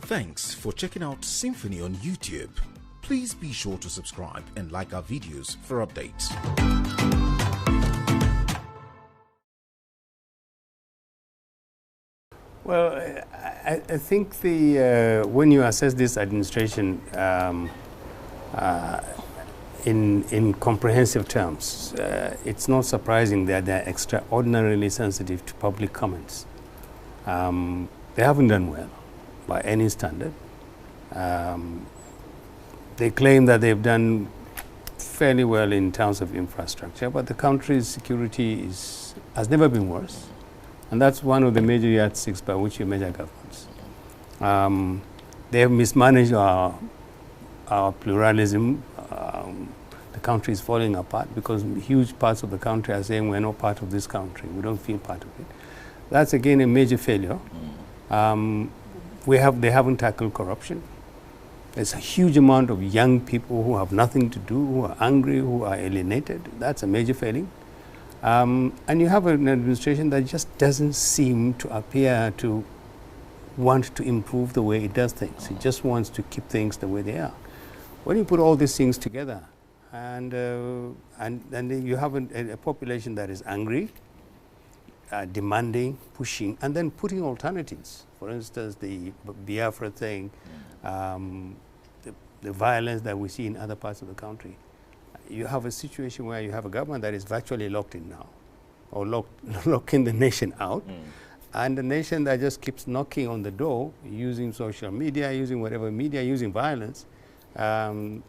Thanks for checking out Symphony on YouTube. Please be sure to subscribe and like our videos for updates. Well, I think when you assess this administration in comprehensive terms, it's not surprising that they're extraordinarily sensitive to public comments. They haven't done well by any standard. They claim that they've done fairly well in terms of infrastructure, but the country's security has never been worse. And that's one of the major yardsticks by which you measure governments. They have mismanaged our pluralism. The country is falling apart because huge parts of the country are saying we're not part of this country. We don't feel part of it. That's again a major failure. They haven't tackled corruption. There's a huge amount of young people who have nothing to do, who are angry, who are alienated. That's a major failing. And you have an administration that just doesn't seem to appear to want to improve the way it does things. It just wants to keep things the way they are. When you put all these things together, and then you have a population that is angry, demanding, pushing, and then putting alternatives. For instance, the Biafra thing, the violence that we see in other parts of the country. You have a situation where you have a government that is virtually locked in now, or locking the nation out, and the nation that just keeps knocking on the door, using social media, using whatever media, using violence, and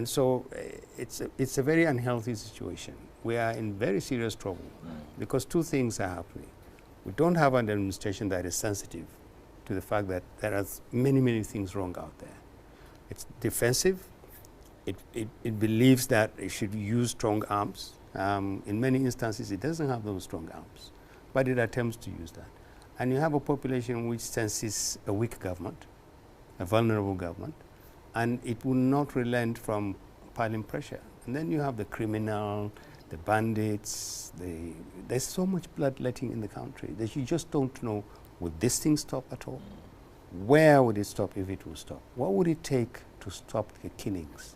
so it's a very unhealthy situation. We are in very serious trouble because two things are happening. We don't have an administration that is sensitive to the fact that there are many things wrong out there. It's defensive. It believes that it should use strong arms. In many instances, it doesn't have those strong arms, but it attempts to use that. And you have a population which senses a weak government, a vulnerable government, and it will not relent from piling pressure. And then you have the criminal, the bandits, there's so much bloodletting in the country that you just don't know, would this thing stop at all? Where would it stop if it will stop? What would it take to stop the killings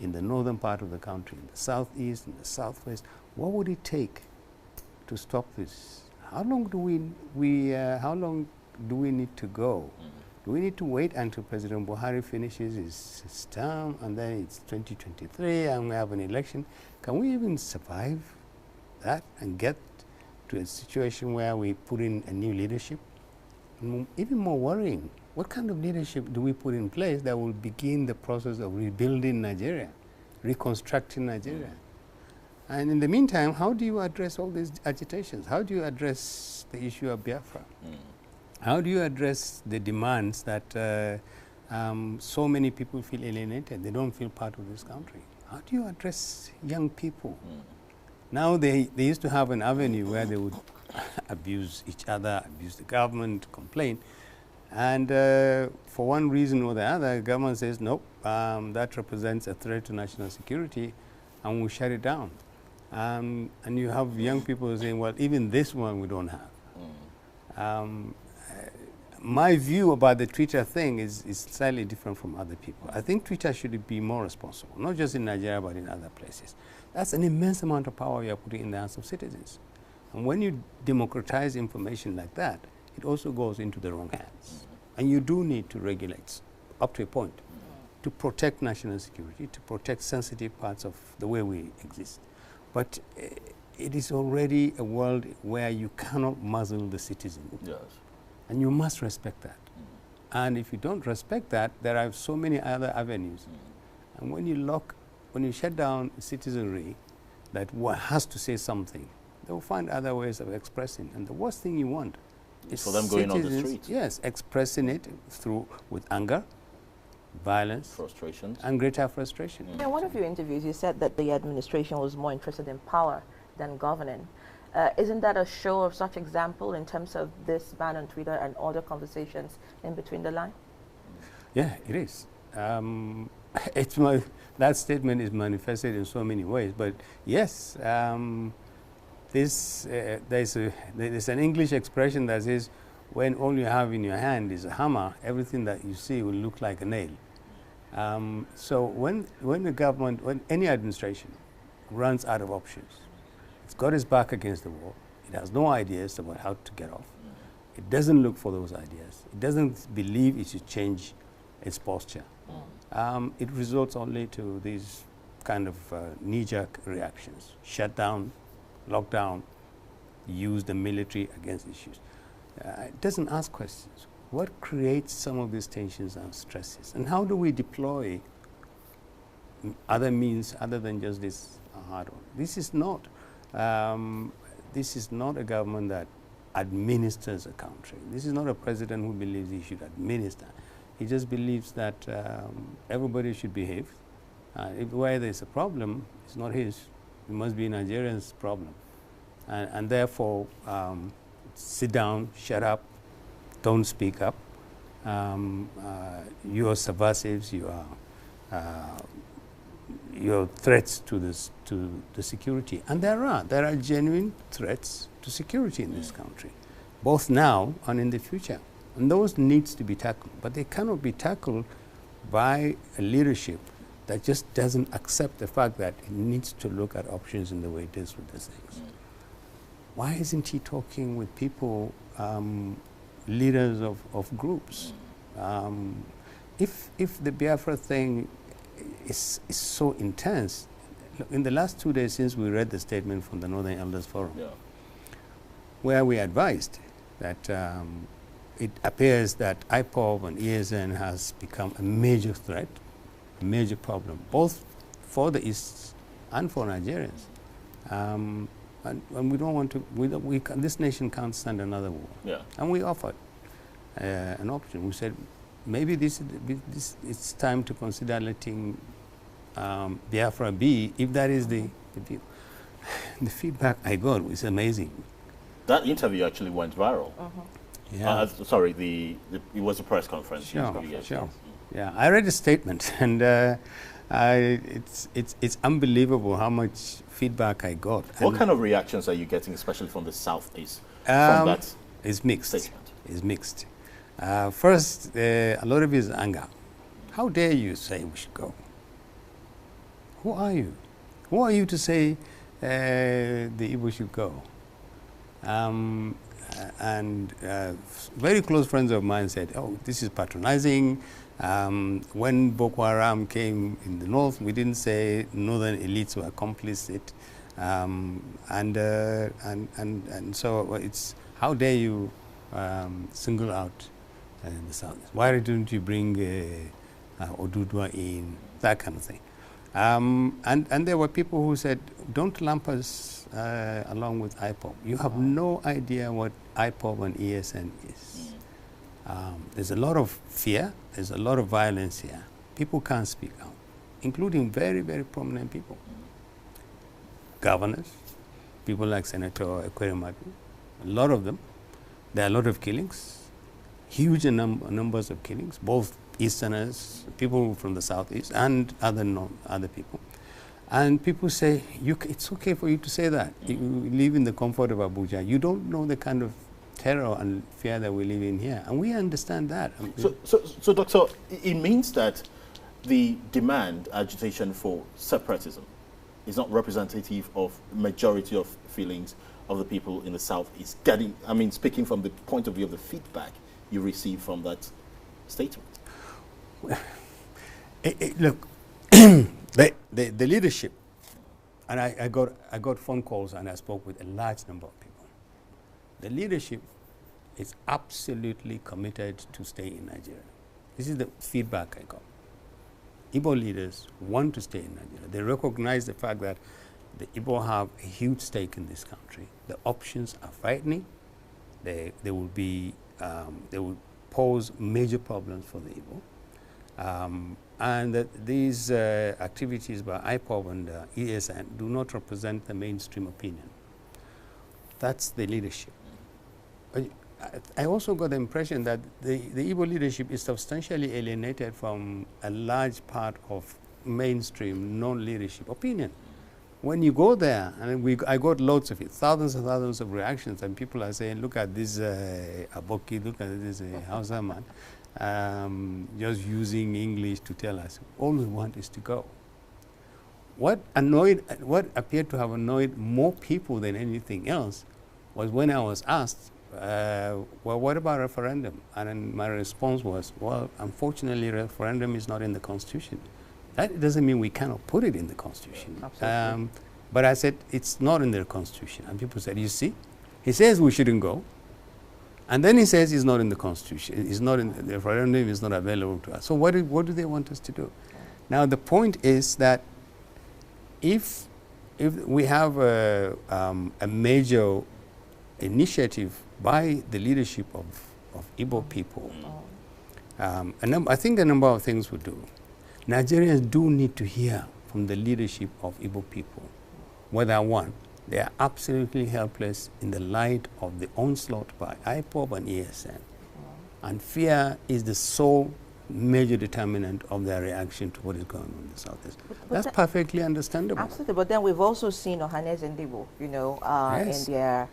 in the northern part of the country, in the southeast, in the southwest? What would it take to stop this? How long do we need to go? Do we need to wait until President Buhari finishes his term and then it's 2023 and we have an election? Can we even survive that and get to a situation where we put in a new leadership? And even more worrying, what kind of leadership do we put in place that will begin the process of rebuilding Nigeria, reconstructing Nigeria? And in the meantime, how do you address all these agitations? How do you address the issue of Biafra? How do you address the demands that so many people feel alienated? They don't feel part of this country. How do you address young people? Now they used to have an avenue where they would abuse each other, abuse the government, complain. And for one reason or the other, the government says, nope, that represents a threat to national security, and we'll shut it down. And you have young people saying, well, even this one we don't have. My view about the Twitter thing is slightly different from other people. I think Twitter should be more responsible, not just in Nigeria, but in other places. That's an immense amount of power you are putting in the hands of citizens. And when you democratize information like that, it also goes into the wrong hands. And you do need to regulate up to a point to protect national security, to protect sensitive parts of the way we exist. But it is already a world where you cannot muzzle the citizen. Yes. And you must respect that. And if you don't respect that, there are so many other avenues. And when you shut down citizenry that has to say something, they will find other ways of expressing. And the worst thing you want is for them going on the streets. Yes, expressing it with anger, violence, frustrations, and greater frustration. In one of your interviews, you said that the administration was more interested in power than governing. Isn't that a show of such example in terms of this ban on Twitter and other conversations in between the line? Yeah, it is. That statement is manifested in so many ways, but yes, there's an English expression that says, when all you have in your hand is a hammer, everything that you see will look like a nail. So when the government, when any administration runs out of options, it's got its back against the wall, it has no ideas about how to get off, it doesn't look for those ideas, it doesn't believe it should change its posture, it results only to these kind of knee-jerk reactions. Shut down, lock down, use the military against issues. It doesn't ask questions. What creates some of these tensions and stresses? And how do we deploy other means other than just this hard one? This is not a government that administers a country. This is not a president who believes he should administer. He just believes that everybody should behave. If where there's a problem, it's not his. It must be Nigerians' problem. And therefore, sit down, shut up, don't speak up. You are subversives, you are threats to the security. And there are genuine threats to security in this country, both now and in the future. And those needs to be tackled, but they cannot be tackled by a leadership that just doesn't accept the fact that it needs to look at options in the way it does with these things. Why isn't he talking with people, leaders of groups? If the Biafra thing is so intense, look, in the last 2 days since we read the statement from the Northern Elders Forum, where we advised that it appears that IPOB and ESN has become a major threat, a major problem, both for the East and for Nigerians. And we don't want to, this nation can't stand another war. Yeah. And we offered an option. We said, maybe it's time to consider letting Biafra be, if that is the view. The feedback I got was amazing. That interview actually went viral. Yeah. Sorry, it was a press conference. Sure, sure. Yeah, I read a statement, and it's unbelievable how much feedback I got. What kind of reactions are you getting, especially from the Southeast, from that it's mixed. statement? It's mixed. First, a lot of it is anger. How dare you say we should go? Who are you? Who are you to say the Igbo should go? And very close friends of mine said, oh, this is patronizing. When Boko Haram came in the north, we didn't say northern elites were complicit. And so it's, how dare you single out the south? Why didn't you bring Odudwa in? That kind of thing. And there were people who said, don't lump us along with IPOB. You have no idea what IPOB and ESN is. There's a lot of fear, there's a lot of violence here. People can't speak out, including very, very prominent people. Governors, people like Senator Akeem, a lot of them. There are a lot of killings, huge numbers of killings, both Easterners, people from the Southeast, and other people. And people say, it's okay for you to say that. You live in the comfort of Abuja. You don't know the kind of terror and fear that we live in here. And we understand that. So Doctor, it means that the demand, agitation for separatism is not representative of majority of feelings of the people in the Southeast. Speaking from the point of view of the feedback you receive from that statement. Look, the leadership, and I got phone calls and I spoke with a large number of people. The leadership is absolutely committed to stay in Nigeria. This is the feedback I got. Igbo leaders want to stay in Nigeria. They recognize the fact that the Igbo have a huge stake in this country. The options are frightening. They will pose major problems for the Igbo. And that these activities by IPOB and ESN do not represent the mainstream opinion. That's the leadership. I also got the impression that the Igbo leadership is substantially alienated from a large part of mainstream non-leadership opinion. when you go there, and I got loads of it, thousands and thousands of reactions, and people are saying, look at this Aboki, look at this Hausa man, just using English to tell us. All we want is to go. What appeared to have annoyed more people than anything else was when I was asked, well, what about referendum? And then my response was, well, unfortunately, referendum is not in the Constitution. That doesn't mean we cannot put it in the Constitution. Absolutely. But I said, it's not in the Constitution. And people said, you see, he says we shouldn't go. And then he says it's not in the Constitution. It's not in the referendum is not available to us. So what do they want us to do? Now, the point is that if we have a major initiative by the leadership of Igbo people, I think a number of things would do. Nigerians do need to hear from the leadership of Igbo people whether, one, they are absolutely helpless in the light of the onslaught by IPOB and ESN. And fear is the sole major determinant of their reaction to what is going on in the Southeast. That's perfectly understandable. Absolutely, but then we've also seen Ohanes and Debo, you know, Yes. in their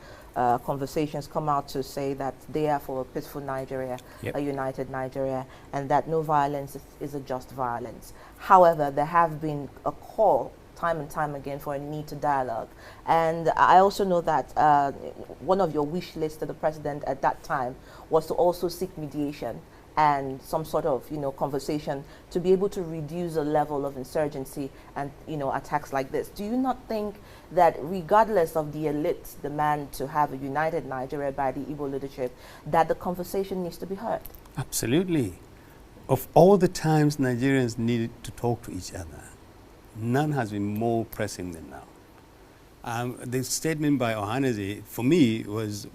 conversations come out to say that they are for a peaceful Nigeria, Yep. a united Nigeria, and that no violence is a just violence. However, there have been a call time and time again for a need to dialogue. And I also know that one of your wish lists to the president at that time was to also seek mediation and some sort of, you know, conversation to be able to reduce the level of insurgency and, you know, attacks like this. Do you not think that regardless of the elite's demand to have a united Nigeria by the Igbo leadership, that the conversation needs to be heard? Absolutely. Of all the times Nigerians needed to talk to each other, none has been more pressing than now. The statement by Ohaneze, for me, was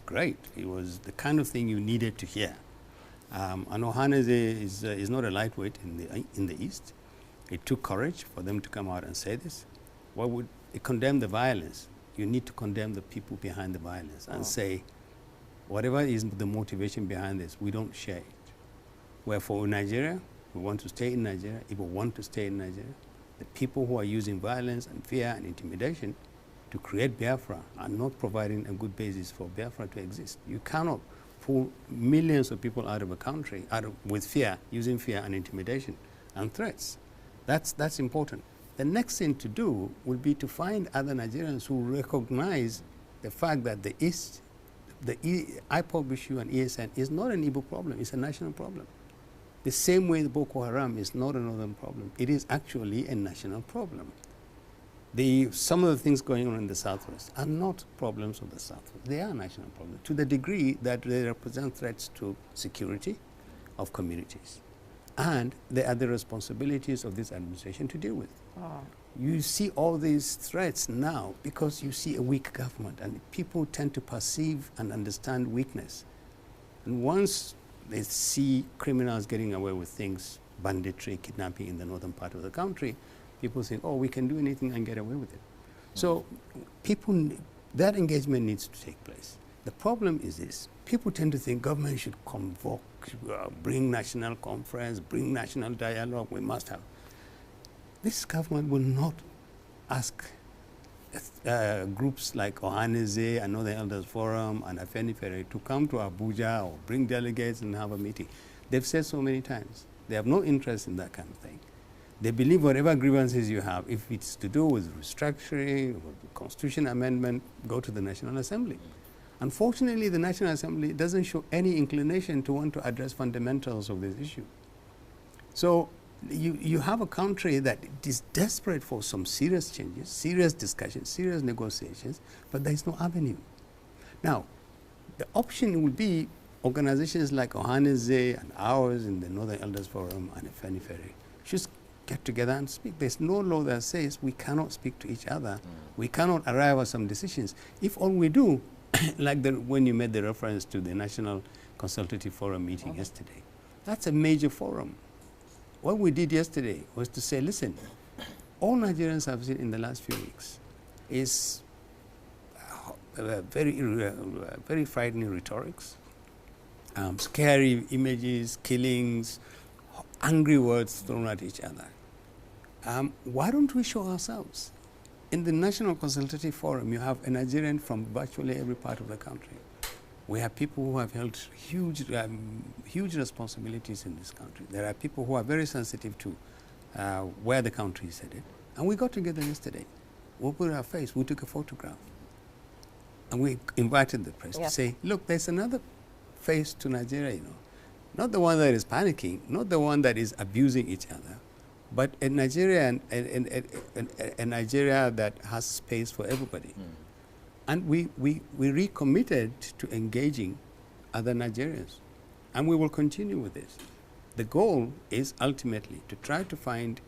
great. It was the kind of thing you needed to hear. And Ohaneze is not a lightweight in the East. It took courage for them to come out and say this. What would it condemn the violence? You need to condemn the people behind the violence and say, whatever is the motivation behind this, we don't share it. Wherefore, Nigeria, we want to stay in Nigeria. People want to stay in Nigeria. The people who are using violence and fear and intimidation to create Biafra are not providing a good basis for Biafra to exist. You cannot pull millions of people out of a country with fear, using fear and intimidation and threats. That's important. The next thing to do would be to find other Nigerians who recognize the fact that the East, the IPOB issue and ESN is not an Igbo problem, it's a national problem. The same way the Boko Haram is not a northern problem. It is actually a national problem. Some of the things going on in the Southwest are not problems of the Southwest. They are national problems to the degree that they represent threats to security of communities. And they are the responsibilities of this administration to deal with. You see all these threats now because you see a weak government, and people tend to perceive and understand weakness. And once they see criminals getting away with things, banditry, kidnapping in the northern part of the country, people think, oh, we can do anything and get away with it. So that engagement needs to take place. The problem is this. People tend to think government should convoke, bring national conference, bring national dialogue, we must have. This government will not ask groups like Ohaneze and other Elders Forum and Afenifere to come to Abuja or bring delegates and have a meeting. They've said so many times. They have no interest in that kind of thing. They believe whatever grievances you have, if it's to do with restructuring or constitution amendment, go to the National Assembly. Unfortunately, the National Assembly doesn't show any inclination to want to address fundamentals of this issue. So you have a country that is desperate for some serious changes, serious discussions, serious negotiations, but there is no avenue. Now, the option would be organizations like Ohaneze and ours in the Northern Elders Forum and Afenifere should get together and speak. There's no law that says we cannot speak to each other. We cannot arrive at some decisions. If all we do, like when you made the reference to the National Consultative Forum meeting yesterday, that's a major forum. What we did yesterday was to say, listen, all Nigerians have seen in the last few weeks is very frightening rhetorics, scary images, killings, angry words thrown at each other. Why don't we show ourselves? In the National Consultative Forum, you have a Nigerian from virtually every part of the country. We have people who have held huge responsibilities in this country. There are people who are very sensitive to where the country is headed. And we got together yesterday. We put our face, we took a photograph. And we invited the press to say, look, there's another face to Nigeria, you know. Not the one that is panicking, not the one that is abusing each other, but a Nigeria, a Nigeria that has space for everybody. And we recommitted to engaging other Nigerians. And we will continue with this. The goal is ultimately to try to find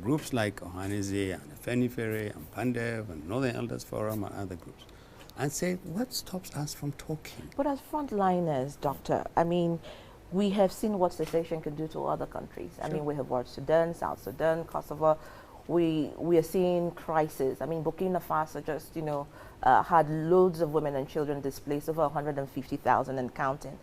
groups like Ohaneze and Afenifere and Pandev and Northern Elders Forum and other groups and say, what stops us from talking? But as frontliners, Doctor, I mean, we have seen what cessation can do to other countries. I mean, we have watched Sudan, South Sudan, Kosovo. We are seeing crisis. I mean, Burkina Faso just, you know, had loads of women and children displaced, over 150,000 and counting.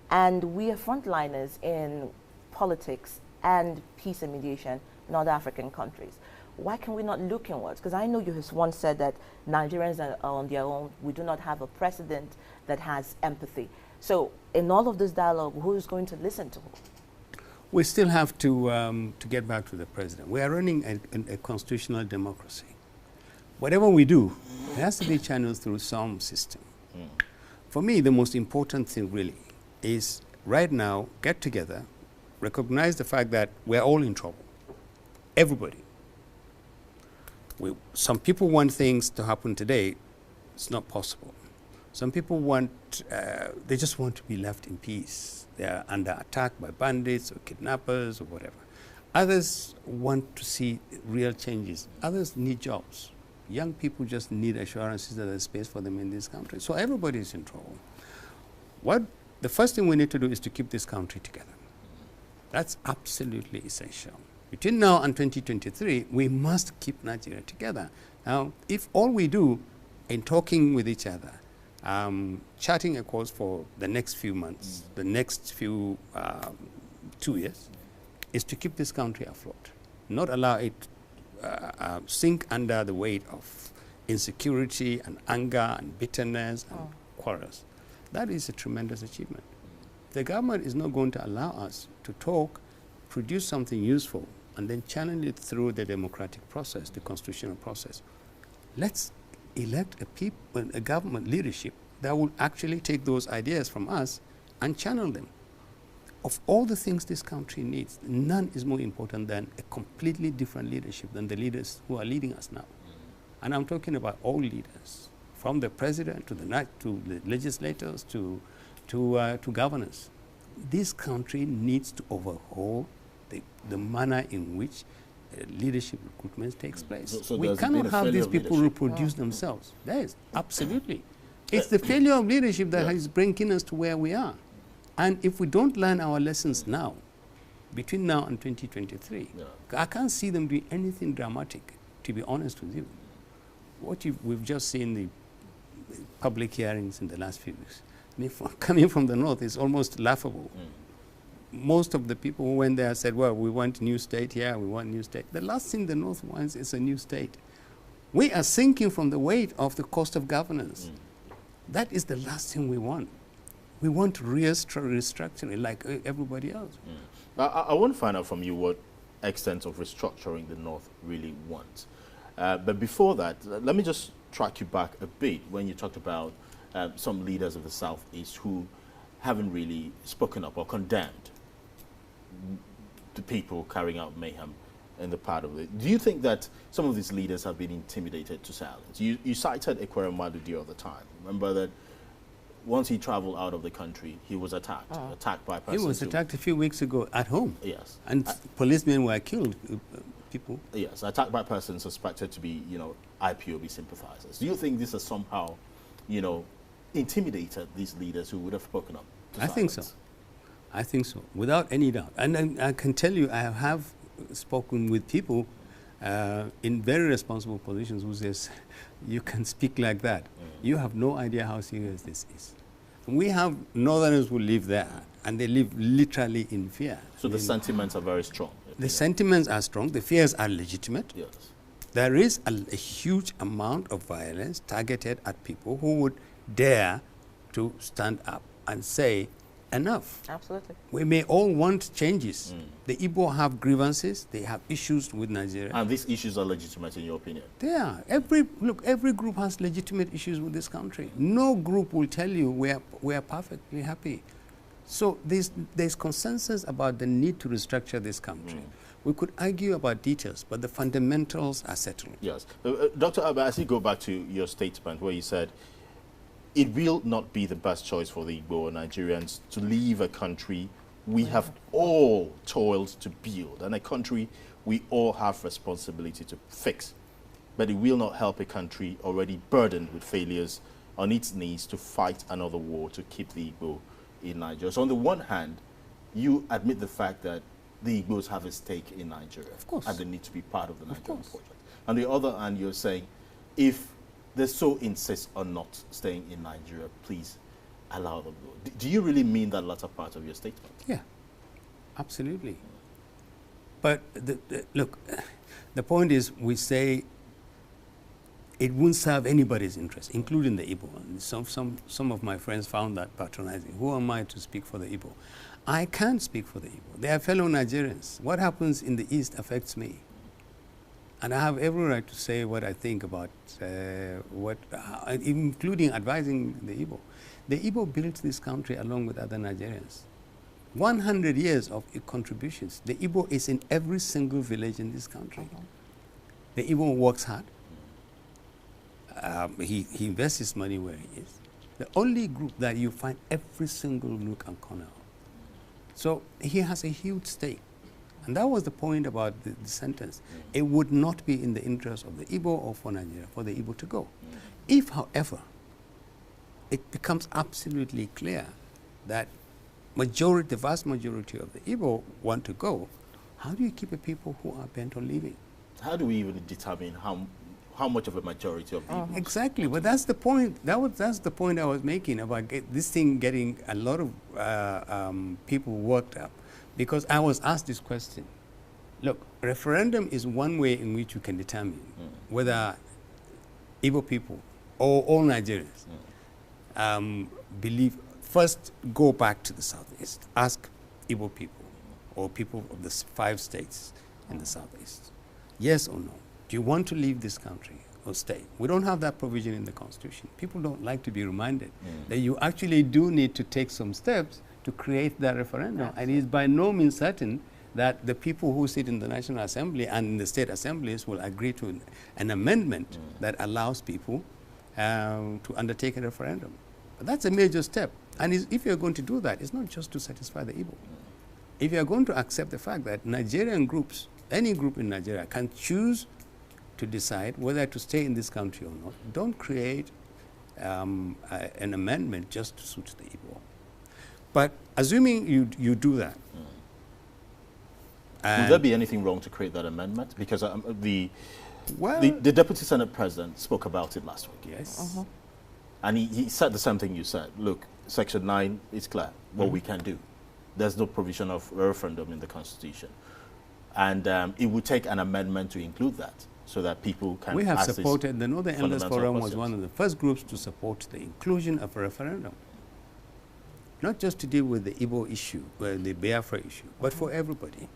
And we are frontliners in politics and peace and mediation in other African countries. Why can we not look inwards? Because I know you have once said that Nigerians are on their own. We do not have a president that has empathy. So in all of this dialogue, who is going to listen to who? We still have to get back to the president. We are running a constitutional democracy. Whatever we do, it has to be channeled through some system. For me, the most important thing really is right now, get together, recognize the fact that we're all in trouble. Everybody. Some people want things to happen today. It's not possible. Some people want, they just want to be left in peace. They are under attack by bandits or kidnappers or whatever. Others want to see real changes. Others need jobs. Young people just need assurances that there's space for them in this country. So everybody is in trouble. The first thing we need to do is to keep this country together. That's absolutely essential. Between now and 2023, we must keep Nigeria together. Now, if all we do in talking with each other, charting a course for the next few months, the next few 2 years, is to keep this country afloat, not allow it sink under the weight of insecurity and anger and bitterness and quarrels. That is a tremendous achievement. The government is not going to allow us to talk, produce something useful, and then channel it through the democratic process, the constitutional process. Let's elect a government leadership that will actually take those ideas from us and channel them. Of all the things this country needs, none is more important than a completely different leadership than the leaders who are leading us now. And I'm talking about all leaders, from the president to the legislators to governors. This country needs to overhaul the manner in which leadership recruitment takes place. So we cannot have these people reproduce themselves. Yes, absolutely. It's the failure of leadership that is bringing us to where we are. And if we don't learn our lessons now, between now and 2023, I can't see them doing anything dramatic, to be honest with you. What we've just seen the public hearings in the last few weeks, I mean, coming from the north is almost laughable. Most of the people who went there said, well, we want a new state here, we want a new state. The last thing the north wants is a new state. We are sinking from the weight of the cost of governance. That is the last thing we want. We want restructuring like everybody else. I want to find out from you what extent of restructuring the North really wants. But before that, let me just track you back a bit when you talked about some leaders of the Southeast who haven't really spoken up or condemned the people carrying out mayhem in the part of it. Do you think that some of these leaders have been intimidated to silence? You cited Ekweremadu the other time. Remember that once he traveled out of the country, he was attacked by persons. He was attacked a few weeks ago at home. Yes. And policemen were killed, people. Yes, attacked by persons suspected to be, IPOB sympathizers. Do you think this has somehow, intimidated these leaders who would have spoken up? I think so. I think so, without any doubt. And I can tell you, I have spoken with people in very responsible positions who says, you can speak like that. You have no idea how serious this is. We have northerners who live there, and they live literally in fear. So the sentiments are very strong. The sentiments are strong. The fears are legitimate. Yes. There is a huge amount of violence targeted at people who would dare to stand up and say, enough. Absolutely. We may all want changes. The Igbo have grievances. They have issues with Nigeria. And these issues are legitimate in your opinion? They are. Every group has legitimate issues with this country. No group will tell you we are perfectly happy. So there's consensus about the need to restructure this country. We could argue about details, but the fundamentals are settled. Yes. Dr. Abba, as you go back to your statement where you said, it will not be the best choice for the Igbo or Nigerians to leave a country we have all toiled to build, and a country we all have responsibility to fix. But it will not help a country already burdened with failures on its knees to fight another war to keep the Igbo in Nigeria. So on the one hand, you admit the fact that the Igbos have a stake in Nigeria. Of course. And they need to be part of the Nigerian project. On the other hand, you're saying, if they so insist on not staying in Nigeria, please allow them to go. Do you really mean that latter part of your statement? Yeah, absolutely. But look, the point is, we say it won't serve anybody's interest, including the Igbo. And some of my friends found that patronizing. Who am I to speak for the Igbo? I can't speak for the Igbo. They are fellow Nigerians. What happens in the East affects me. And I have every right to say what I think about including advising the Igbo. The Igbo built this country along with other Nigerians. 100 years of contributions. The Igbo is in every single village in this country. The Igbo works hard. He invests his money where he is. The only group that you find every single nook and corner of. So he has a huge stake. And that was the point about the sentence. It would not be in the interest of the Igbo or for Nigeria for the Igbo to go. If, however, it becomes absolutely clear that the vast majority of the Igbo want to go, how do you keep the people who are bent on leaving? How do we even determine how much of a majority of the Igbo? Exactly, but that's the point. That's the point I was making about this thing getting a lot of people worked up. Because I was asked this question. Look, referendum is one way in which you can determine whether Igbo people or all Nigerians believe. First, go back to the Southeast. Ask Igbo people or people of the 5 states in the Southeast. Yes or no? Do you want to leave this country or stay? We don't have that provision in the Constitution. People don't like to be reminded that you actually do need to take some steps to create that referendum. And it is by no means certain that the people who sit in the National Assembly and in the state assemblies will agree to an amendment that allows people to undertake a referendum. But that's a major step. And if you're going to do that, it's not just to satisfy the Igbo. If you're going to accept the fact that Nigerian groups, any group in Nigeria, can choose to decide whether to stay in this country or not, don't create an amendment just to suit the Igbo. But assuming you do that. Would there be anything wrong to create that amendment? Because the Deputy Senate President spoke about it last week. Yes. And he said the same thing you said. Look, Section 9 is clear what we can do. There's no provision of referendum in the Constitution. And it would take an amendment to include that so that people can. We have supported, the Northern Elders Forum was one of the first groups to support the inclusion of a referendum. Not just to deal with the Igbo issue, the Biafra issue, but for everybody.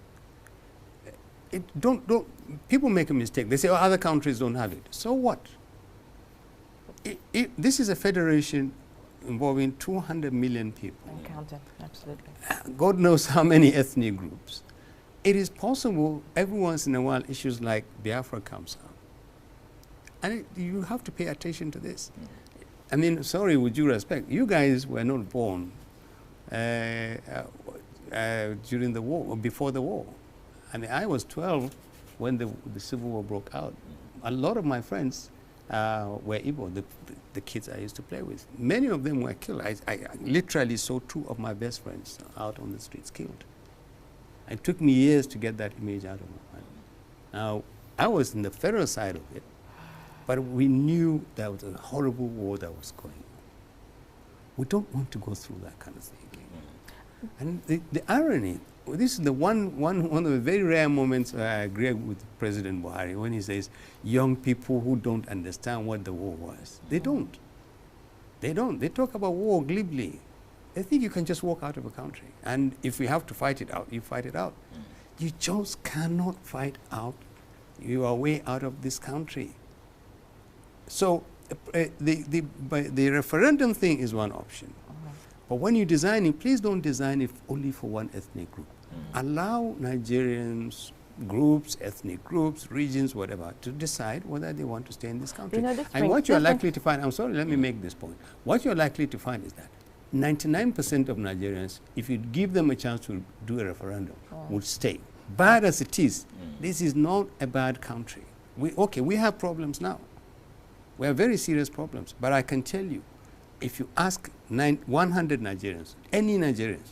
People make a mistake. They say, oh, other countries don't have it. So what? This is a federation involving 200 million people. And counting, absolutely. God knows how many ethnic groups. It is possible every once in a while issues like Biafra comes up. And you have to pay attention to this. I mean, sorry, with due respect, you guys were not born during the war, or before the war. I mean, I was 12 when the Civil War broke out. A lot of my friends were Igbo, the kids I used to play with. Many of them were killed. I literally saw 2 of my best friends out on the streets killed. It took me years to get that image out of my mind. Now, I was in the federal side of it, but we knew there was a horrible war that was going on. We don't want to go through that kind of thing again. And the irony this is the one of the very rare moments I agree with President Buhari when he says young people who don't understand what the war was. They don't. They don't. They talk about war glibly. They think you can just walk out of a country. And if we have to fight it out, you fight it out. You just cannot fight out your way out of this country. So the referendum thing is one option. But when you design it, please don't design it only for one ethnic group. Allow Nigerians, groups, ethnic groups, regions, whatever, to decide whether they want to stay in this country. You know, and what you're likely to find, I'm sorry, let me make this point. What you're likely to find is that 99% of Nigerians, if you give them a chance to do a referendum, would stay. Bad as it is, this is not a bad country. We have problems now. We have very serious problems. But I can tell you, if you ask 100 Nigerians, any Nigerians,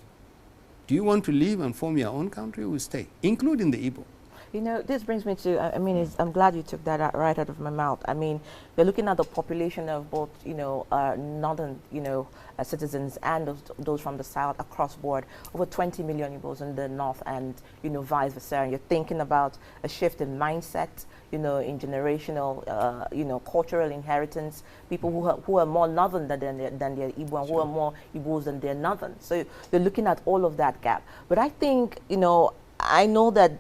do you want to leave and form your own country or stay, including the Igbo? You know, this brings me to, I mean, I'm glad you took that right out of my mouth. I mean, we're looking at the population of both, you know, northern, you know, citizens and those from the south across board, over 20 million Igbos in the north and, you know, vice versa. And you're thinking about a shift in mindset, you know, in generational, you know, cultural inheritance, people who are more northern than their Igbo and who are more Igbos than they're northern. So you're looking at all of that gap. But I think, you know, I know that,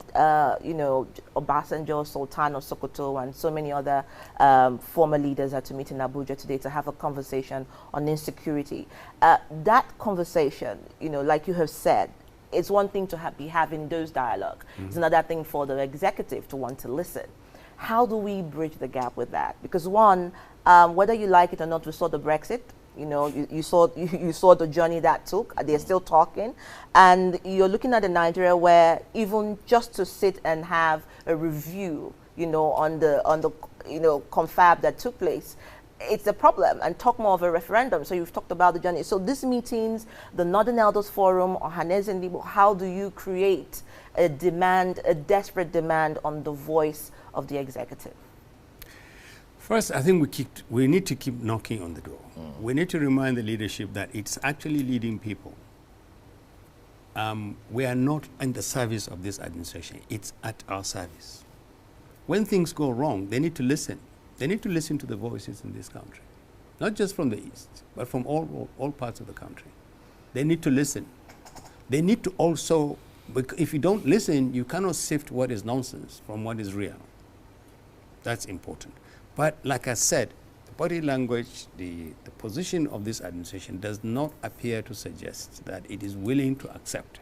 you know, Obasanjo, Sultan of Sokoto, and so many other former leaders are to meet in Abuja today to have a conversation on insecurity. That conversation, you know, like you have said, it's one thing to be having those dialogue. It's another thing for the executive to want to listen. How do we bridge the gap with that? Because one, whether you like it or not, we saw the Brexit. You know, you saw the journey that took. They're still talking, and you're looking at a Nigeria where even just to sit and have a review, you know, on the you know, confab that took place, it's a problem. And talk more of a referendum. So you've talked about the journey. So these meetings, the Northern Elders Forum, or Hanez and Libo, how do you create a demand, a desperate demand on the voice of the executive? First, I think we need to keep knocking on the door. We need to remind the leadership that it's actually leading people. We are not in the service of this administration. It's at our service. When things go wrong, they need to listen. They need to listen to the voices in this country, not just from the East, but from all parts of the country. They need to listen. They need to also, if you don't listen, you cannot sift what is nonsense from what is real. That's important. But like I said, the body language, the position of this administration does not appear to suggest that it is willing to accept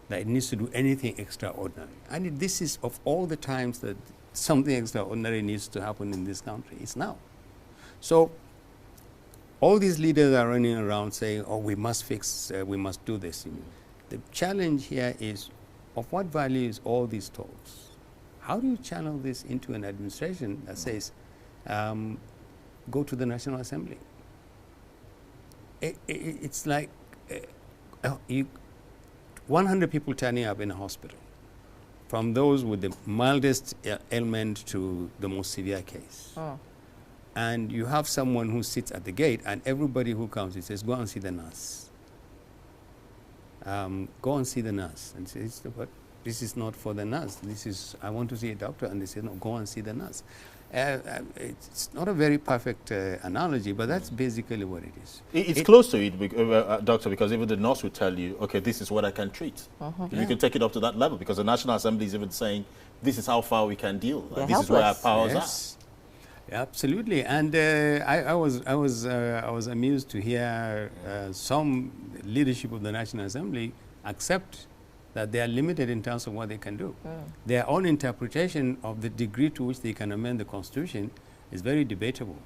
that it needs to do anything extraordinary. And this is, of all the times that something extraordinary needs to happen in this country, it's now. So all these leaders are running around saying, oh, we must fix, we must do this. The challenge here is, of what value is all these talks? How do you channel this into an administration that says, go to the National Assembly? It's like 100 people turning up in a hospital, from those with the mildest ailment to the most severe case. And you have someone who sits at the gate, and everybody who comes, he says, go and see the nurse. Go and see the nurse. And says, but this is not for the nurse. This is, I want to see a doctor. And they say, no, go and see the nurse. It's not a very perfect analogy, but that's basically what it is. It's close to it, doctor, because even the nurse would tell you, okay, this is what I can treat. You can take it up to that level, because the National Assembly is even saying, this is how far we can deal. This is where our powers are. Absolutely, and I was amused to hear some leadership of the National Assembly accept that they are limited in terms of what they can do. Their own interpretation of the degree to which they can amend the Constitution is very debatable.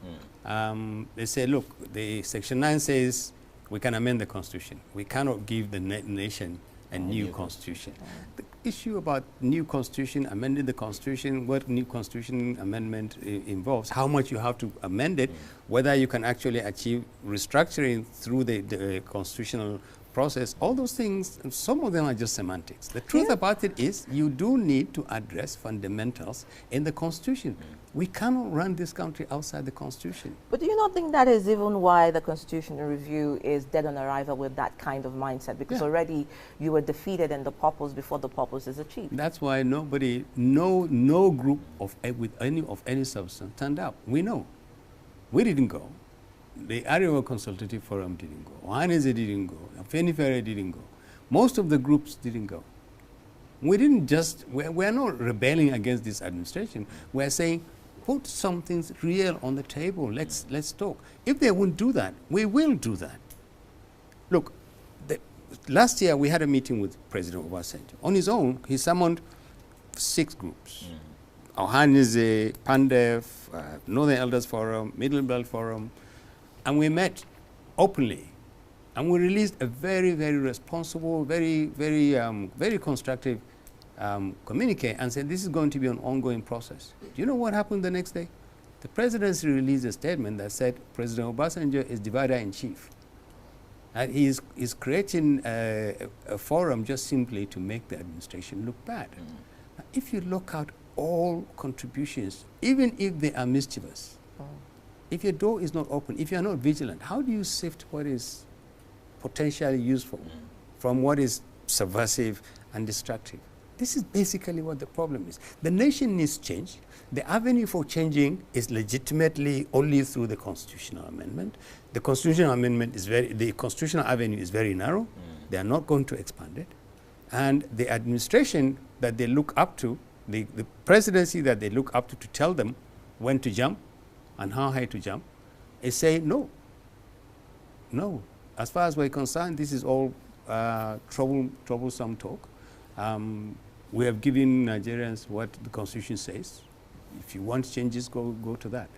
They say, look, the Section 9 says we can amend the Constitution. We cannot give the nation a new Constitution. The issue about new Constitution, amending the Constitution, what new Constitution amendment involves, how much you have to amend it, whether you can actually achieve restructuring through the constitutional process, all those things, some of them are just semantics. The truth about it is you do need to address fundamentals in the Constitution. We cannot run this country outside the Constitution. But do you not think that is even why the constitutional review is dead on arrival with that kind of mindset? Because already you were defeated in the purpose before the purpose is achieved. That's why nobody, no group of any substance turned up. We know. We didn't go. The Arewa Consultative Forum didn't go. Ohaneze didn't go. Afenifere didn't go. Most of the groups didn't go. We didn't just, we're not rebelling against this administration. We're saying, put something real on the table. Let's talk. If they won't do that, we will do that. Look, last year we had a meeting with President Obasanjo. On his own, he summoned 6 groups. Ohaneze, Pandef, Northern Elders Forum, Middle Belt Forum, and we met openly. And we released a very, very responsible, very constructive communique and said this is going to be an ongoing process. Do you know what happened the next day? The presidency released a statement that said President Obasanjo is divider-in-chief. And he is creating a forum just simply to make the administration look bad. Now, if you look at all contributions, even if they are mischievous, if your door is not open, if you are not vigilant, how do you sift what is potentially useful from what is subversive and destructive? This is basically what the problem is. The nation needs change. The avenue for changing is legitimately only through the constitutional amendment. The constitutional amendment is the constitutional avenue is very narrow. They are not going to expand it. And the administration that they look up to, the presidency that they look up to tell them when to jump and how high to jump, is saying no. No. As far as we're concerned, this is all troublesome talk. We have given Nigerians what the Constitution says. If you want changes, go to that.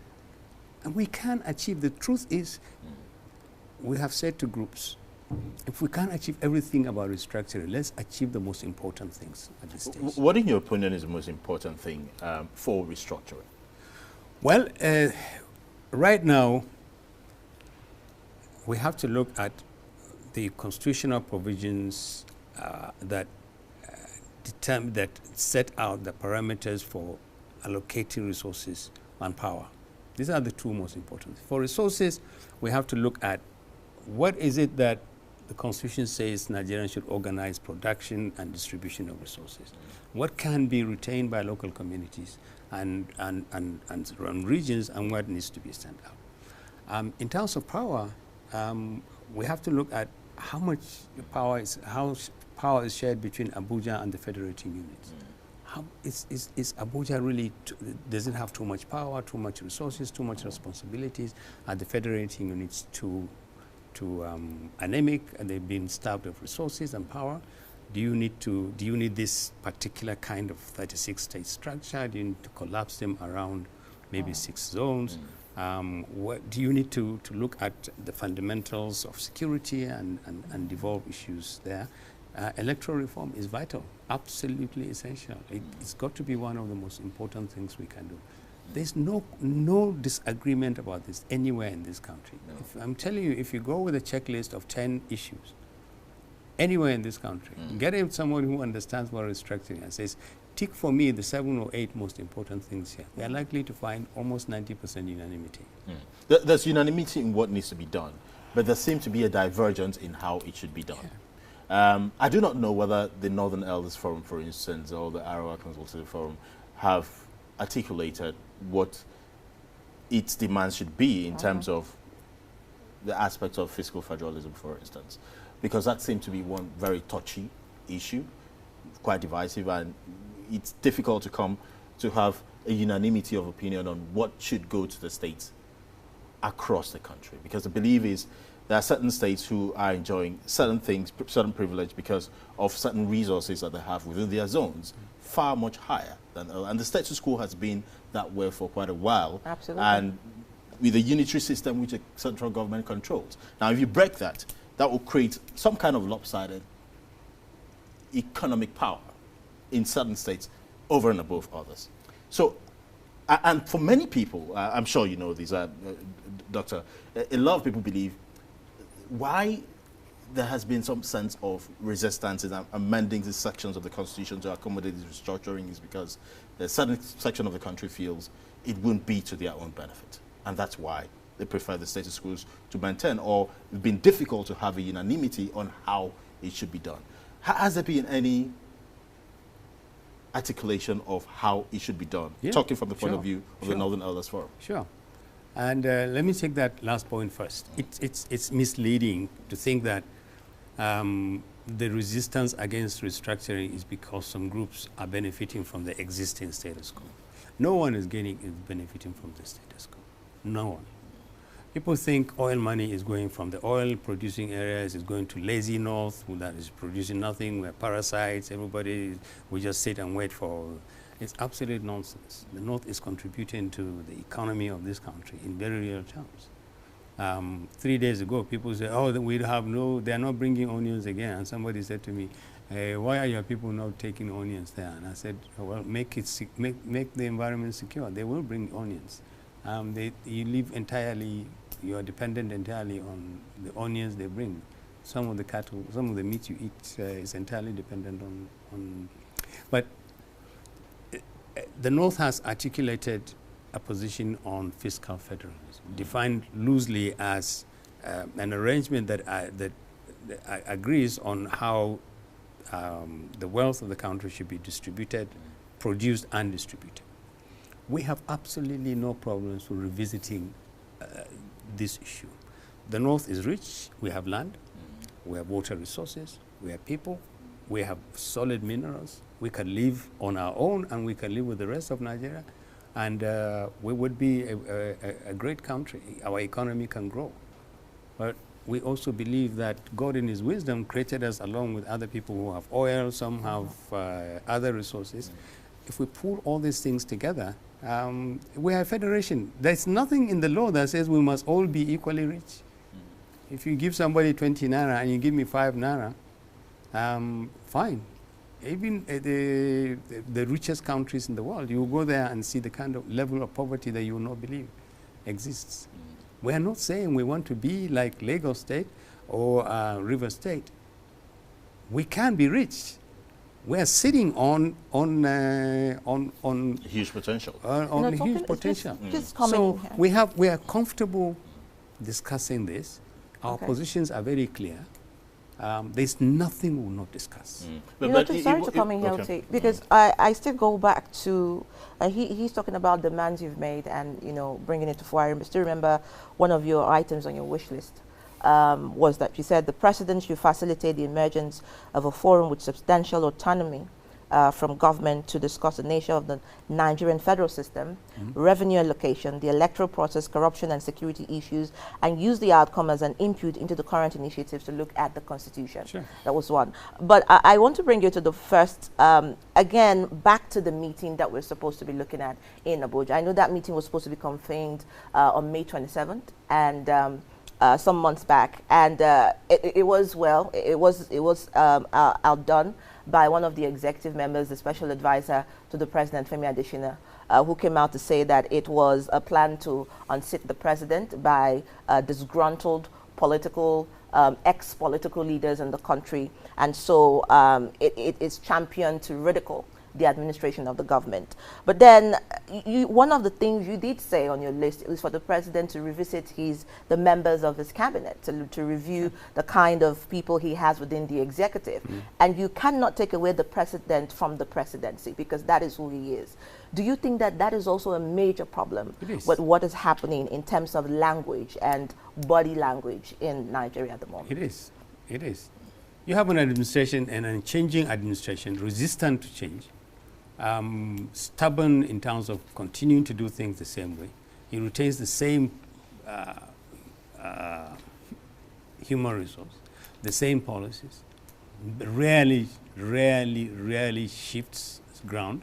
And we can achieve. The truth is, we have said to groups, if we can't achieve everything about restructuring, let's achieve the most important things at this stage. What, in your opinion, is the most important thing for restructuring? Well, right now, we have to look at the constitutional provisions that set out the parameters for allocating resources and power. These are the 2 most important. For resources, we have to look at what is it that the Constitution says Nigerians should organize production and distribution of resources. What can be retained by local communities and regions, and what needs to be sent out. In terms of power, we have to look at how much power is shared between Abuja and the federating units. How is Abuja really, does it have too much power, too much resources, too much responsibilities? Are the federating units too anemic, and they've been starved of resources and power? Do you need this particular kind of 36-state structure? Do you need to collapse them around maybe 6 zones? What do you need to look at the fundamentals of security and devolve issues there? Electoral reform is vital, absolutely essential. It's got to be one of the most important things we can do. There's no disagreement about this anywhere in this country. No. I'm telling you, if you go with a checklist of 10 issues, anywhere in this country, get someone who understands what restructuring and says, tick for me the 7 or 8 most important things here. We are likely to find almost 90% unanimity. There's unanimity in what needs to be done, but there seems to be a divergence in how it should be done. Yeah. I do not know whether the Northern Elders Forum, for instance, or the Arewa Consultative Forum have articulated what its demands should be in terms of the aspects of fiscal federalism, for instance, because that seems to be one very touchy issue, quite divisive, and it's difficult to have a unanimity of opinion on what should go to the states across the country, because the belief is there are certain states who are enjoying certain things, certain privilege because of certain resources that they have within their zones, far much higher than others. And the status quo has been that way for quite a while. Absolutely. And with a unitary system which the central government controls. Now, if you break that, that will create some kind of lopsided economic power in certain states over and above others. So, and for many people, I'm sure you know this, Doctor, a lot of people believe, why there has been some sense of resistance in amending these sections of the Constitution to accommodate this restructuring is because a certain section of the country feels it won't be to their own benefit. And that's why they prefer the status quo to maintain, or it's been difficult to have a unanimity on how it should be done. Has there been any articulation of how it should be done? Yeah, Talking from the point of view of the Northern Elders Forum. Sure. And let me take that last point first. It's misleading to think that the resistance against restructuring is because some groups are benefiting from the existing status quo. No one is benefiting from the status quo. No one. People think oil money is going from the oil producing areas, is going to lazy north that is producing nothing, we're parasites, we just sit and wait for. It's absolute nonsense. The north is contributing to the economy of this country in very real terms. 3 days ago, people said, oh, they're not bringing onions again. And somebody said to me, why are your people not taking onions there? And I said, well, make the environment secure. They will bring onions. You are dependent entirely on the onions they bring. Some of the cattle, some of the meat you eat is entirely dependent on. But the North has articulated a position on fiscal federalism, defined loosely as an arrangement that agrees on how the wealth of the country should be distributed, produced and distributed. We have absolutely no problems with revisiting this issue. The North is rich. We have land, we have water resources, we have people, we have solid minerals. We can live on our own and we can live with the rest of Nigeria, and we would be a great country. Our economy can grow. But we also believe that God in his wisdom created us along with other people who have oil, some have other resources. If we pull all these things together, we are a federation. There's nothing in the law that says we must all be equally rich. If you give somebody 20 naira and you give me 5 naira, fine. Even the richest countries in the world, you go there and see the kind of level of poverty that you will not believe exists. We are not saying we want to be like Lagos State or River State. We can be rich. We are sitting on huge potential. Huge potential. Just so we are comfortable discussing this. Our positions are very clear. There's nothing we will not discuss. Sorry to come in here, because I still go back to, he's talking about demands you've made and, bringing it to forum. But still remember one of your items on your wish list was that you said the president should facilitate the emergence of a forum with substantial autonomy from government to discuss the nature of the Nigerian federal system, revenue allocation, the electoral process, corruption and security issues, and use the outcome as an input into the current initiatives to look at the constitution. Sure. That was one. But I want to bring you to the first, again, back to the meeting that we're supposed to be looking at in Abuja. I know that meeting was supposed to be convened on May 27th and some months back, and it was outdone by one of the executive members, the special advisor to the president, Femi Adesina, who came out to say that it was a plan to unseat the president by disgruntled political, ex-political leaders in the country. And so it is championed to ridicule the administration of the government. But then one of the things you did say on your list is for the president to revisit the members of his cabinet, to review the kind of people he has within the executive. And you cannot take away the president from the presidency because that is who he is. Do you think that that is also a major problem with what is happening in terms of language and body language in Nigeria at the moment? It is. It is. You have an administration and a changing administration, resistant to change, stubborn in terms of continuing to do things the same way. He retains the same human resource, the same policies, rarely shifts ground,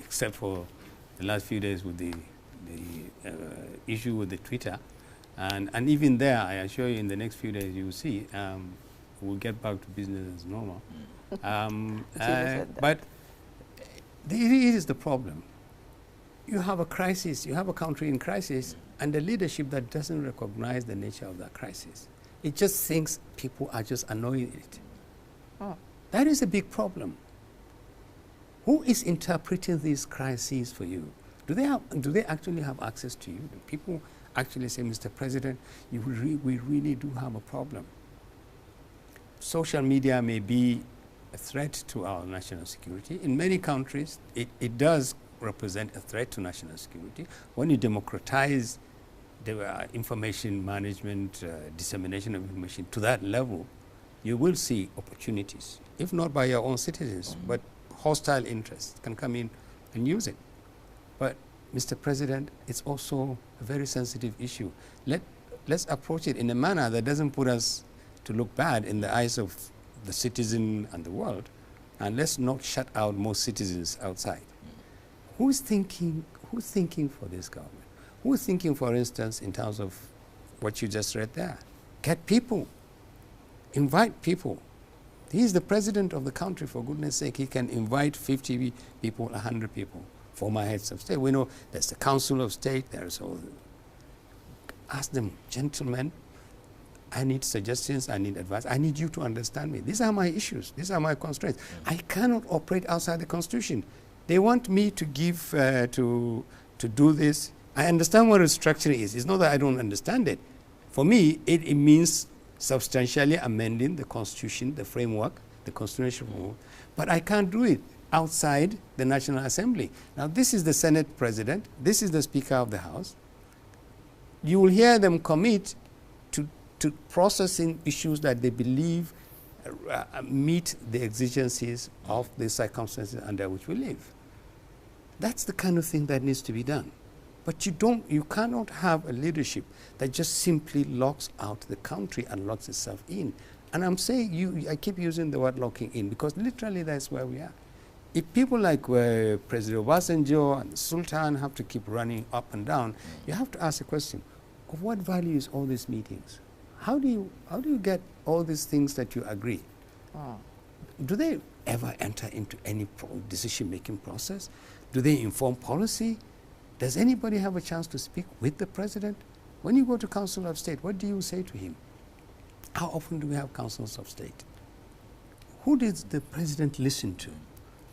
except for the last few days with the issue with the Twitter. And even there, I assure you, in the next few days, you will see, we'll get back to business as normal. But it is the problem. You have a crisis, you have a country in crisis, and a leadership that doesn't recognize the nature of that crisis. It just thinks people are just annoying it. That is a big problem. Who is interpreting these crises for you? Do they actually have access to you? Do people actually say, Mr. President, we really do have a problem? Social media may be a threat to our national security. In many countries, it does represent a threat to national security. When you democratize the information management, dissemination of information to that level, you will see opportunities, if not by your own citizens, but hostile interests can come in and use it. But, Mr. President, it's also a very sensitive issue. Let's approach it in a manner that doesn't put us to look bad in the eyes of the citizen and the world, and let's not shut out most citizens outside. Who's thinking for this government? Who's thinking, for instance, in terms of what you just read there? Get people, invite people. He's the president of the country, for goodness sake. He can invite 50 people, 100 people, former heads of state. We know there's the Council of State, there's all. Ask them, gentlemen, I need suggestions, I need advice, I need you to understand me. These are my issues, these are my constraints. I cannot operate outside the Constitution. They want me to give, to do this. I understand what restructuring is. It's not that I don't understand it. For me, it means substantially amending the Constitution, the framework, the constitutional framework, but I can't do it outside the National Assembly. Now, this is the Senate President, this is the Speaker of the House. You will hear them commit to processing issues that they believe meet the exigencies of the circumstances under which we live. That's the kind of thing that needs to be done. But you cannot have a leadership that just simply locks out the country and locks itself in. And I'm saying, I keep using the word locking in because literally that's where we are. If people like President Obasanjo and Sultan have to keep running up and down, you have to ask the question, of what value is all these meetings? How do you get all these things that you agree? Do they ever enter into any decision-making process? Do they inform policy? Does anybody have a chance to speak with the president? When you go to Council of State, what do you say to him? How often do we have councils of state? Who does the president listen to?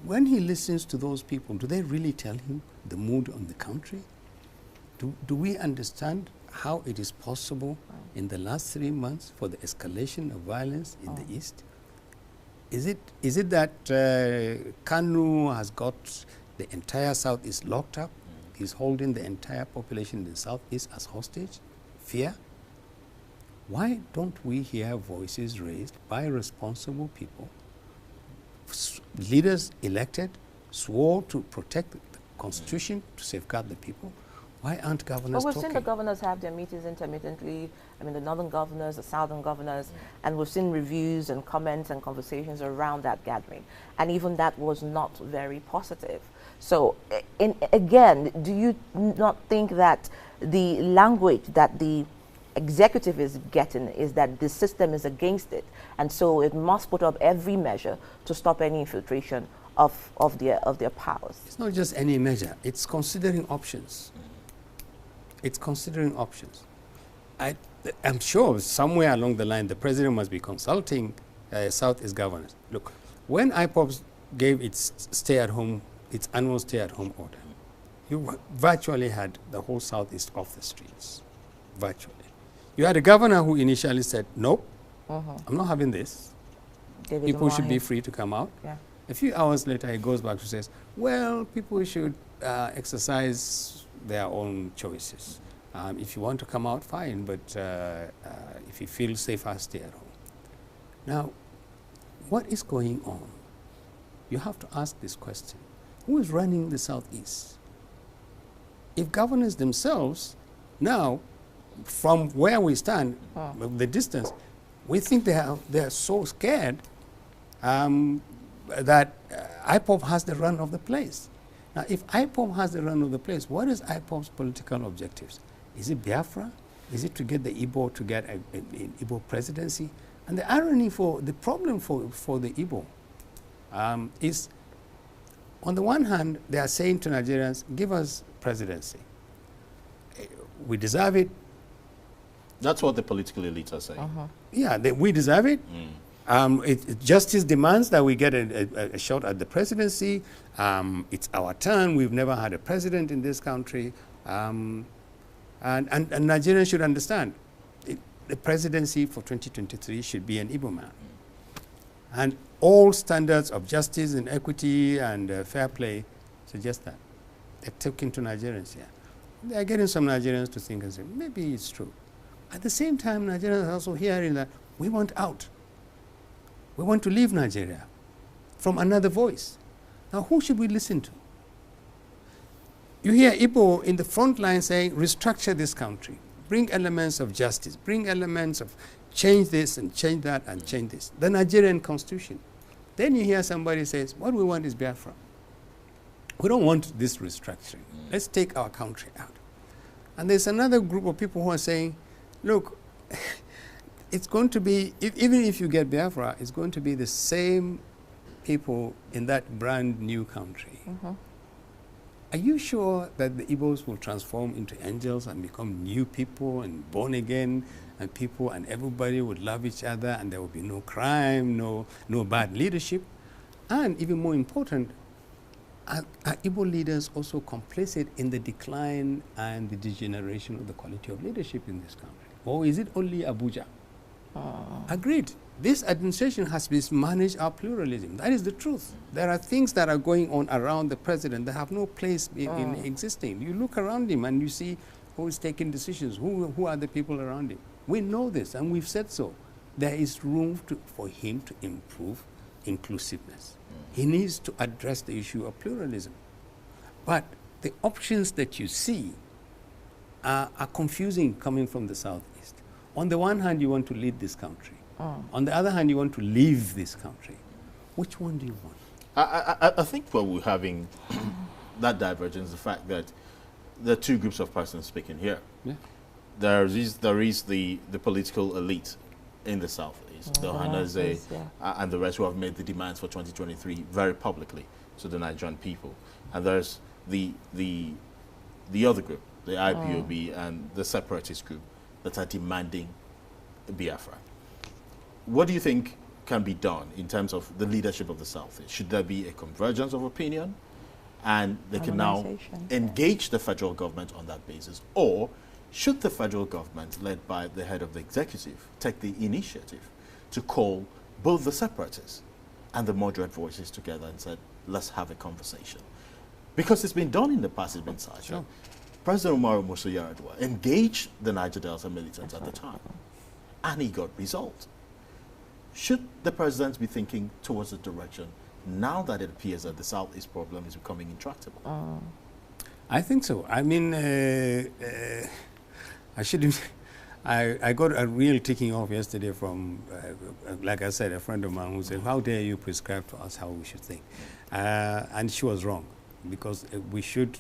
When he listens to those people, do they really tell him the mood on the country? Do we understand how it is possible in the last 3 months for the escalation of violence in the East? Is it that Kanu has got the entire Southeast locked up? He's holding the entire population in the Southeast as hostage? Fear? Why don't we hear voices raised by responsible people, leaders elected, swore to protect the Constitution, to safeguard the people? Why aren't governors But we've talking? seen the governors have their meetings intermittently. I mean, the northern governors, the southern governors, and we've seen reviews and comments and conversations around that gathering. And even that was not very positive. So, again, do you not think that the language that the executive is getting is that the system is against it, and so it must put up every measure to stop any infiltration of their powers? It's not just any measure. It's considering options. It's considering options. I'm sure somewhere along the line the president must be consulting Southeast governors. Look, when IPOB gave its annual stay-at-home order, you virtually had the whole Southeast off the streets, virtually. You had a governor who initially said, nope, I'm not having this. People should be free to come out. Yeah. A few hours later, he goes back to says, well, people should exercise their own choices. If you want to come out, fine, but if you feel safer, stay at home. Now, what is going on? You have to ask this question. Who is running the Southeast? If governors themselves, now, from where we stand, the distance, we think they are so scared that IPOB has the run of the place. Now, if IPOB has the run of the place, what is IPOB's political objectives? Is it Biafra? Is it to get the Igbo to get an Igbo presidency? And the irony the problem for the Igbo is, on the one hand, they are saying to Nigerians, give us presidency. We deserve it. That's what the political elite are saying. Yeah, we deserve it. Justice demands that we get a shot at the presidency. It's our turn. We've never had a president in this country. And Nigerians should understand, the presidency for 2023 should be an Igbo man. And all standards of justice and equity and fair play suggest that. They're talking to Nigerians here. They're getting some Nigerians to think and say, maybe it's true. At the same time, Nigerians are also hearing that we want out. We want to leave Nigeria from another voice. Now, who should we listen to? You hear Igbo in the front line saying, restructure this country, bring elements of justice, bring elements of change this and change that and change this. The Nigerian constitution. Then you hear somebody says, what we want is Biafra. We don't want this restructuring. Let's take our country out. And there's another group of people who are saying, look, it's going to be, even if you get Biafra, it's going to be the same people in that brand new country. Are you sure that the Igbos will transform into angels and become new people and born again and people, and everybody would love each other and there will be no crime, no bad leadership? And even more important, are Igbo leaders also complicit in the decline and the degeneration of the quality of leadership in this country? Or is it only Abuja? Agreed. This administration has mismanaged our pluralism. That is the truth. There are things that are going on around the president that have no place in existing. You look around him and you see who is taking decisions, who are the people around him. We know this and we've said so. There is room for him to improve inclusiveness. He needs to address the issue of pluralism. But the options that you see are confusing coming from the Southeast. On the one hand, you want to lead this country. On the other hand, you want to leave this country. Which one do you want? I think what we're having that divergence, the fact that there are two groups of persons speaking here. Yeah. There is the political elite in the Southeast, the Ohanaeze and the rest who have made the demands for 2023 very publicly to the Nigerian people. And there's the other group, the IPOB and the separatist group that are demanding Biafra. What do you think can be done in terms of the leadership of the Southeast? Should there be a convergence of opinion and they can now engage the federal government on that basis? Or should the federal government, led by the head of the executive, take the initiative to call both the separatists and the moderate voices together and said, let's have a conversation? Because it's been done in the past, it's been such. Sure. President Umaru Musa Yar'Adua engaged the Niger Delta militants at the time, and he got results. Should the president be thinking towards the direction now that it appears that the Southeast problem is becoming intractable? I think so. I mean, I got a real ticking off yesterday from, like I said, a friend of mine who said, how dare you prescribe to us how we should think? And she was wrong, because we should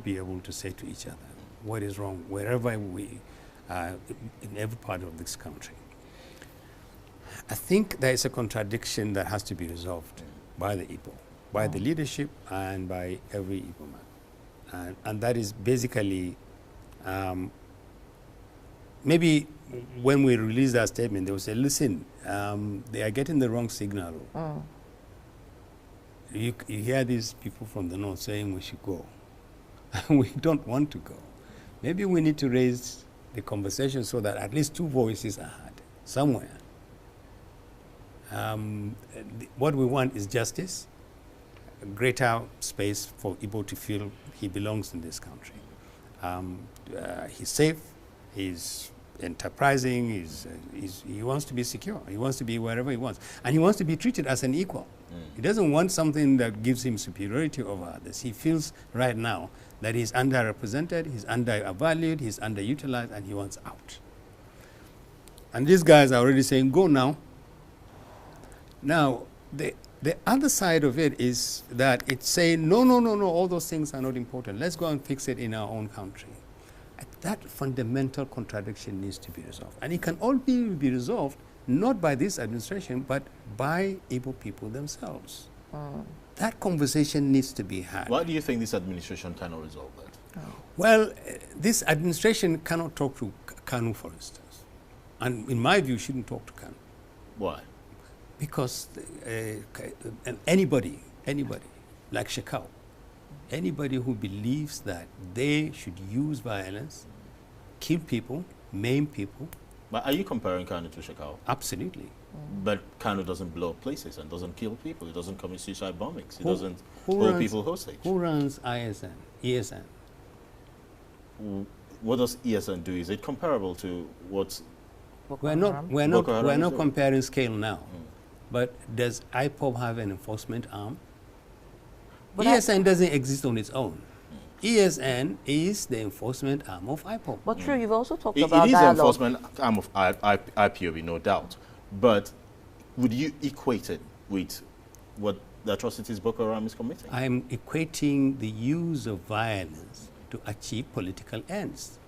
be able to say to each other what is wrong wherever we are in every part of this country. I think there is a contradiction that has to be resolved by the Igbo, by the leadership and by every Igbo man. And that is basically, maybe when we release that statement, they will say, listen, they are getting the wrong signal. You hear these people from the north saying we should go. We don't want to go. Maybe we need to raise the conversation so that at least two voices are heard somewhere. What we want is justice, a greater space for Igbo to feel he belongs in this country. He's safe, he's enterprising, he wants to be secure, he wants to be wherever he wants, and he wants to be treated as an equal. He doesn't want something that gives him superiority over others. He feels right now that he's underrepresented, he's undervalued, he's underutilized, and he wants out. And these guys are already saying, go now. Now, the other side of it is that it's saying, no, all those things are not important. Let's go and fix it in our own country. That fundamental contradiction needs to be resolved. And it can only be resolved not by this administration, but by Igbo people themselves. That conversation needs to be had. Why do you think this administration cannot resolve that? Well, this administration cannot talk to Kanu, for instance. And in my view, shouldn't talk to Kanu. Why? Because anybody, like Shekau, anybody who believes that they should use violence, kill people, maim people. But are you comparing Kanu to Shekau? Absolutely. But Kanu doesn't blow up places and doesn't kill people. He doesn't commit suicide bombings. He doesn't hold people hostage. Who runs ESN? What does ESN do? Is it comparable to what's... We're not comparing scale now. But does IPOB have an enforcement arm? But ESN doesn't exist on its own. ESN is the enforcement arm of IPOB. But true, you've also talked about it is dialogue. the enforcement arm of IPOB, no doubt. But would you equate it with what the atrocities Boko Haram is committing? I'm equating the use of violence to achieve political ends.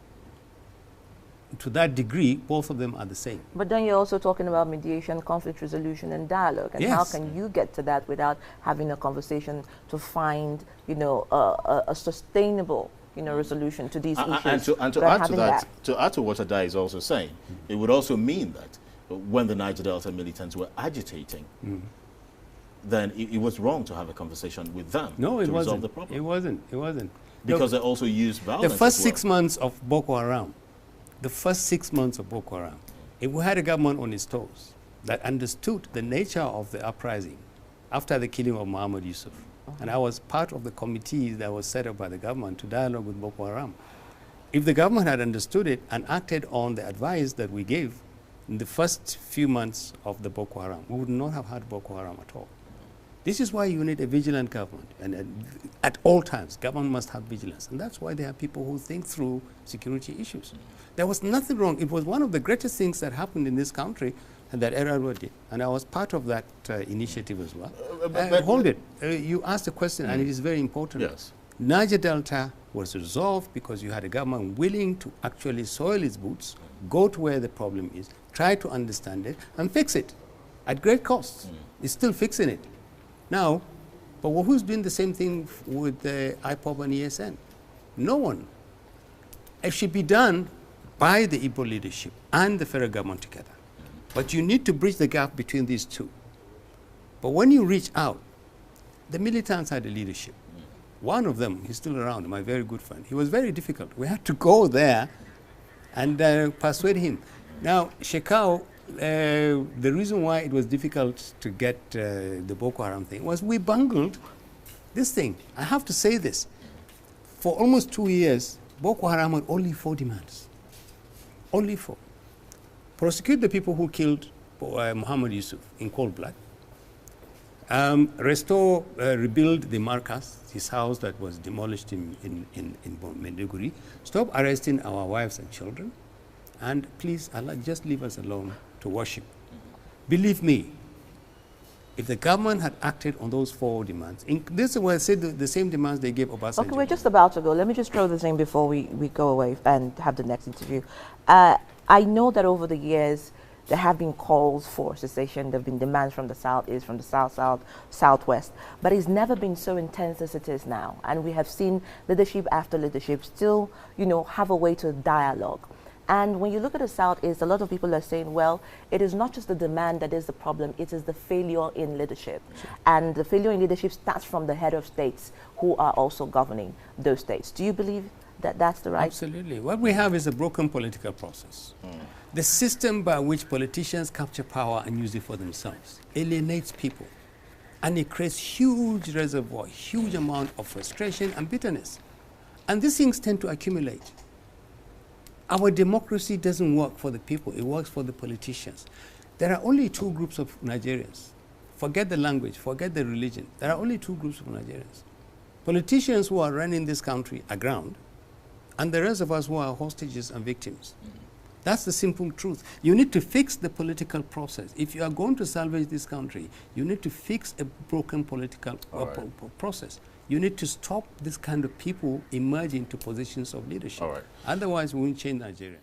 To that degree, both of them are the same. But then you're also talking about mediation, conflict resolution, and dialogue. And how can you get to that without having a conversation to find, you know, a sustainable, you know, resolution to these issues? And to add to that, to add to what Adai is also saying, it would also mean that when the Niger Delta militants were agitating, then it was wrong to have a conversation with them to resolve the problem. It wasn't. It wasn't. Because they also used violence. The first 6 months of Boko Haram, if we had a government on its toes that understood the nature of the uprising after the killing of Muhammad Yusuf, and I was part of the committee that was set up by the government to dialogue with Boko Haram, if the government had understood it and acted on the advice that we gave in the first few months of the Boko Haram, we would not have had Boko Haram at all. This is why you need a vigilant government, and at all times, government must have vigilance, and that's why there are people who think through security issues. There was nothing wrong. It was one of the greatest things that happened in this country, and that Erarwa did, and I was part of that initiative as well. Hold it. You asked a question, and it is very important. Yes. Niger Delta was resolved because you had a government willing to actually soil its boots, go to where the problem is, try to understand it, and fix it at great cost. It's still fixing it. Now, but who's doing the same thing with IPOB and ESN? No one. It should be done by the Igbo leadership and the federal government together. But you need to bridge the gap between these two. But when you reach out, the militants had the leadership. One of them, he's still around, my very good friend. He was very difficult. We had to go there and persuade him. Now, Shekau, the reason why it was difficult to get the Boko Haram thing was we bungled this thing. I have to say this. For almost 2 years, Boko Haram had only 4 demands. Only 4. Prosecute the people who killed Muhammad Yusuf in cold blood. Rebuild the Marcus, his house that was demolished in Maiduguri. Stop arresting our wives and children. And please, Allah, just leave us alone to worship. Believe me, if the government had acted on those 4 demands, this is why I said the same demands they gave Obasanjo. Okay, we're just about to go. Let me just throw this in before we go away and have the next interview. I know that over the years, there have been calls for cessation. There have been demands from the southeast, from the southwest. But it's never been so intense as it is now. And we have seen leadership after leadership still, you know, have a way to dialogue. And when you look at the Southeast, a lot of people are saying, well, it is not just the demand that is the problem, it is the failure in leadership. Sure. And the failure in leadership starts from the head of states who are also governing those states. Do you believe that that's the right? Absolutely. What we have is a broken political process. The system by which politicians capture power and use it for themselves alienates people. And it creates huge reservoir, huge amount of frustration and bitterness. And these things tend to accumulate. Our democracy doesn't work for the people, it works for the politicians. There are only 2 groups of Nigerians. Forget the language, forget the religion. There are only 2 groups of Nigerians. Politicians who are running this country aground, and the rest of us who are hostages and victims. That's the simple truth. You need to fix the political process. If you are going to salvage this country, you need to fix a broken political process. You need to stop this kind of people emerging to positions of leadership. Otherwise, we won't change Nigeria.